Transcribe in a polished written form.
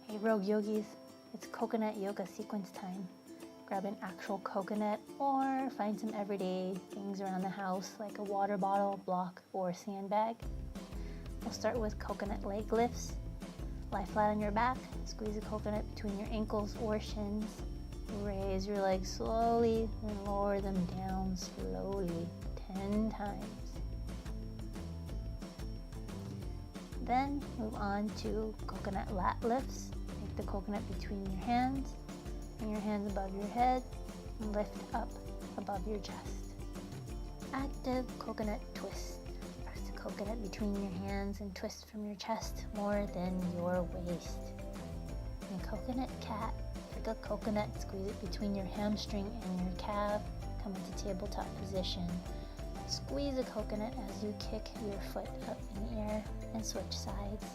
Hey Rogue Yogis, it's coconut yoga sequence time. Grab an actual coconut or find some everyday things around the house like a water bottle, block, or sandbag. We'll start with coconut leg lifts. Lie flat on your back, squeeze a coconut between your ankles or shins. Raise your legs slowly and lower them down slowly 10 times. Then move on to coconut lat lifts. Take the coconut between your hands, bring your hands above your head, and lift up above your chest. Active coconut twist. Press the coconut between your hands and twist from your chest more than your waist. In coconut cat, take a coconut, squeeze it between your hamstring and your calf, come into tabletop position. Squeeze a coconut as you kick your foot up in the air and switch sides.